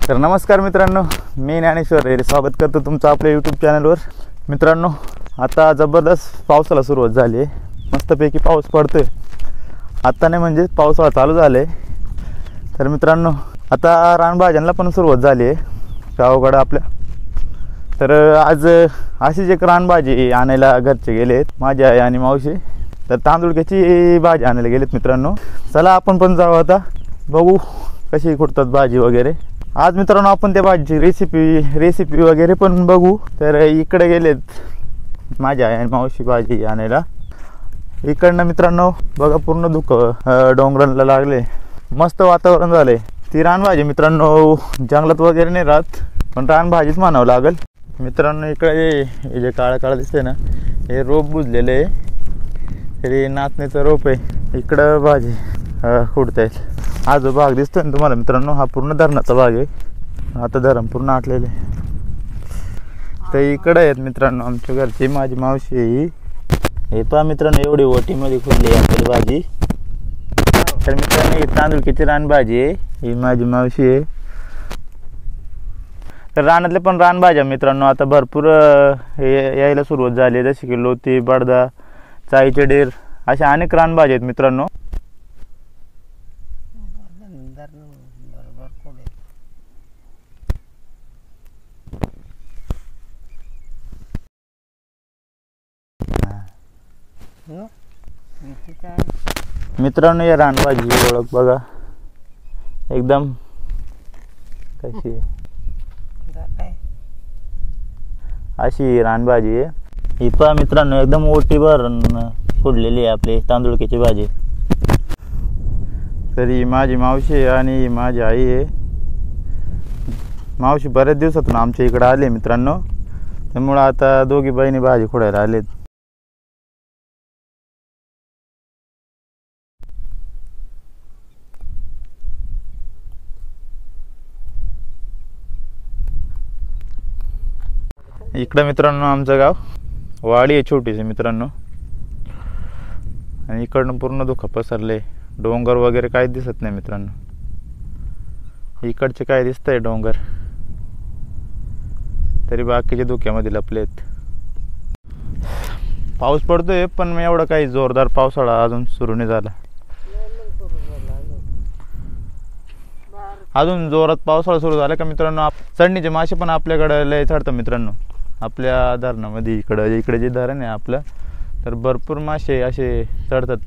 तर नमस्कार मित्रांनो, मी ज्ञानेश्वर रे स्वागत करतो तुमचं आपल्या यूट्यूब चॅनलवर। मित्रांनो, आता जबरदस्त पावसाला सुरुवात झाली आहे। मस्तपैकी पाऊस पडतोय आता, नाही म्हणजे पावसाळा चालू झाले। तर मित्रांनो, आता रानभाज्यांना पण सुरुवात झाली आहे गावाकडं आपल्या। तर आज अशीच एक रानभाजी आणायला घरचे गेलेत, माझी आई आणि मावशी। तर तांदूळक्याची भाजी आणायला गेलेत मित्रांनो। चला आपण पण जाऊ, आता बघू कशी खुडतात भाजी वगैरे। आज मित्रांनो आपण त्या भाजीची रेसिपी वगैरे पण बघू। तर इकडे गेलेत माझ्या आई आणि मावशी भाजी आणायला। इकडनं मित्रांनो बघा, पूर्ण डोंगरांना लागले, मस्त वातावरण झाले। ती रानभाजी मित्रांनो जंगलात वगैरे नाही राहत, पण रानभाजीच म्हणावं लागेल। मित्रांनो इकडे हे जे काळं काळं दिसतंय ना, हे रोप बुजलेलं आहे, हे नाचणीचं रोप आहे। इकडं भाजी खुडतायत। हा जो भाग दिसतोय ना तुम्हाला मित्रांनो, हा पूर्ण धरणाचा भाग आहे। आता धरण पूर्ण आटलेले। तर इकडे आहेत मित्रांनो आमच्या घरची माझी मावशी। हे पहा मित्रांनो, एवढी ओटीमध्ये खुडली आहे आपली भाजी। तर मित्रांनो, ही तांदूळक्याची रानभाजी आहे, ही माझी मावशी आहे। तर रानातले पण रानभाज्या मित्रांनो आता भरपूर यायला सुरुवात झाली आहे, जसे की लोती, बडदा, चाईचे डेर, अशा अनेक रानभाज्या आहेत मित्रांनो। मित्रांनो, या रानभाजी ओळख बघा एकदम कशी आहे, अशी रानभाजी आहे। ही पहा मित्रांनो, एकदम ओटीभर फोडलेली आहे आपली तांदूळक्याची भाजी। तर ही माझी मावशी आणि माझी आई आहे। मावशी बऱ्याच दिवसातून आमच्या इकडे आले मित्रांनो, त्यामुळे आता दोघी बहिणी भाजी खोडायला आलेत। इकडे मित्रांनो आमचं गाव वाडी आहे, छोटीशी मित्रांनो। आणि इकडनं पूर्ण धुकं पसरले, डोंगर वगैरे काही दिसत नाही मित्रांनो। इकडचे काय दिसतंय डोंगर, तरी बाकीचे धुक्यामध्ये लपलेत। पाऊस पडतोय, पण एवढा काही जोरदार पावसाळा अजून सुरू नाही झाला। अजून जोरात पावसाळा सुरू झाला का मित्रांनो, चढणीचे मासे पण आपल्याकडे लय चढतात मित्रांनो। आपल्या धरणामध्ये इकडे जे धरण आहे आपलं, तर भरपूर मासे असे चढतात।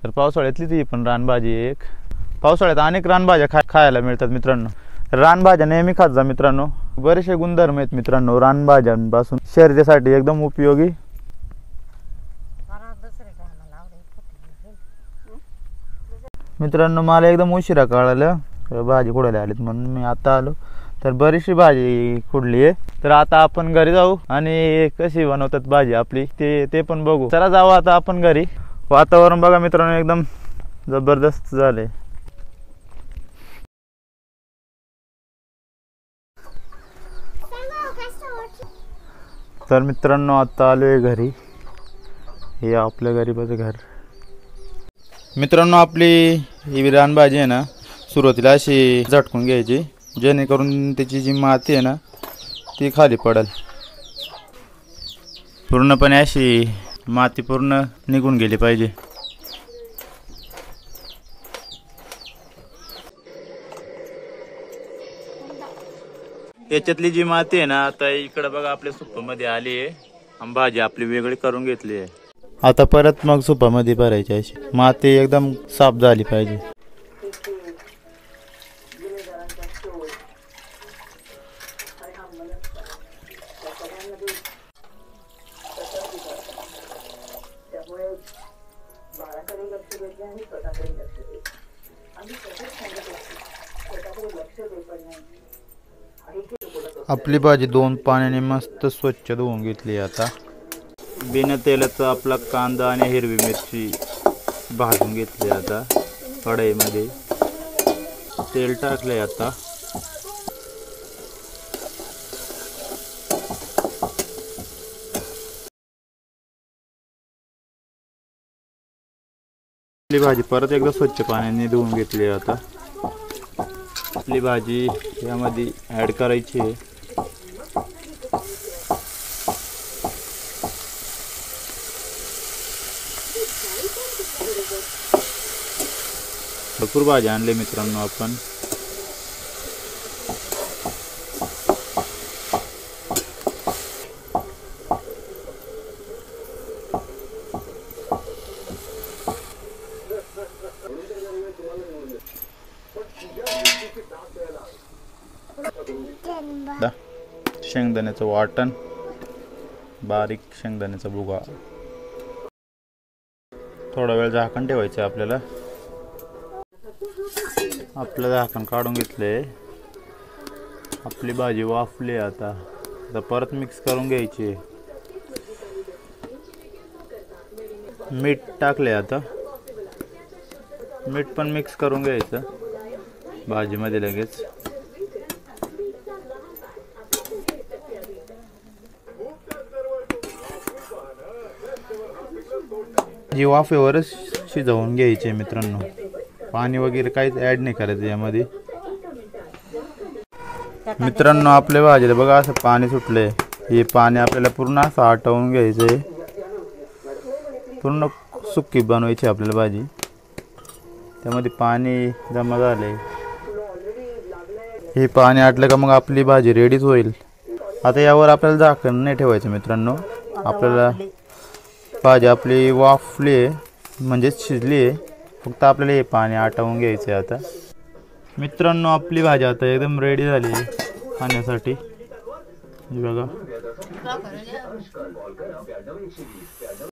तर पावसाळ्यातली ती पण रानभाजी एक। पावसाळ्यात अनेक रानभाज्या खायला मिळतात मित्रांनो। रानभाज्या नेहमी खात जा मित्रांनो, बरेचसे गुणधर्म आहेत मित्रांनो रानभाज्यांपासून, शरीरासाठी एकदम उपयोगी। मित्रांनो, मला एकदम उशिरा कळालं भाजी खोडायला आलीत म्हणून मी आता आलो। तर बरीचशी भाजी खुडली आहे। तर आता आपण घरी जाऊ आणि कशी बनवतात भाजी आपली ते पण बघू। चला जाऊ आता आपण घरी। वातावरण बघा मित्रांनो, एकदम जबरदस्त झाले। तर मित्रांनो आता आलोय घरी, हे आपल्या गरीबाचं घर। मित्रांनो, आपली ही रानभाजी आहे ना, सुरुवातीला अशी झटकून घ्यायची, जेणेकरून त्याची जी माती आहे ना ती खाली पडेल। पूर्णपणे अशी माती पूर्ण निघून गेली पाहिजे। याच्यातली जी माती आहे ना, आता इकडे बघा आपल्या सुपामध्ये आली आहे, भाजी आपली वेगळी करून घेतली आहे। आता परत मग सुपामध्ये भरायची, अशी माती एकदम साफ झाली पाहिजे। आपली भाजी 2 पाण्याने मस्त स्वच्छ धुवून घेतली। आता बिना तेलाचा आपला कांदा आणि हिरवी मिरची भाजून घेतली। आता कढईमध्ये तेल टाकले। आता आपली भाजी परत एकदा स्वच्छ पाण्याने धुवून घेतली आहे. आता आपली भाजी यामध्ये ॲड करायची आहे. भरपूर भाजी आणली मित्रांनो आपण. शेंगदाण्याचं वाटण, बारीक शेंगदाण्याचा भुगा. थोडा वेळ झाकण ठेवायचं आपल्याला. आपलं झाकण काढून घेतले. आपली भाजी वाफली. आता परत मिक्स करून घ्यायची. मीठ टाकले. आता मीठ पण मिक्स करून घ्यायचं भाजीमध्ये लगेच. जी वाफेवरच शिजवून घ्यायची मित्रांनो. पाणी वगैरे काहीच ॲड नाही करायचं यामध्ये. मित्रांनो आपल्या भाजीला बघा असं पाणी सुटलंय. हे पाणी आपल्याला पूर्ण असं आटवून घ्यायचंय. पूर्ण सुक्की बनवायची आपल्याला भाजी. त्यामध्ये पाणी जमा झाले. हे पाणी आटलं का मग आपली भाजी रेडीच होईल. आता यावर आपल्याला झाकण नाही ठेवायचं मित्रांनो. आपल्याला भाजी आपली वाफली आहे म्हणजेच शिजली आहे. फक्त आपल्याला हे पाणी आटवून घ्यायचं आहे. आता मित्रांनो आपली भाजी आता एकदम रेडी झाली खाण्यासाठी. बघा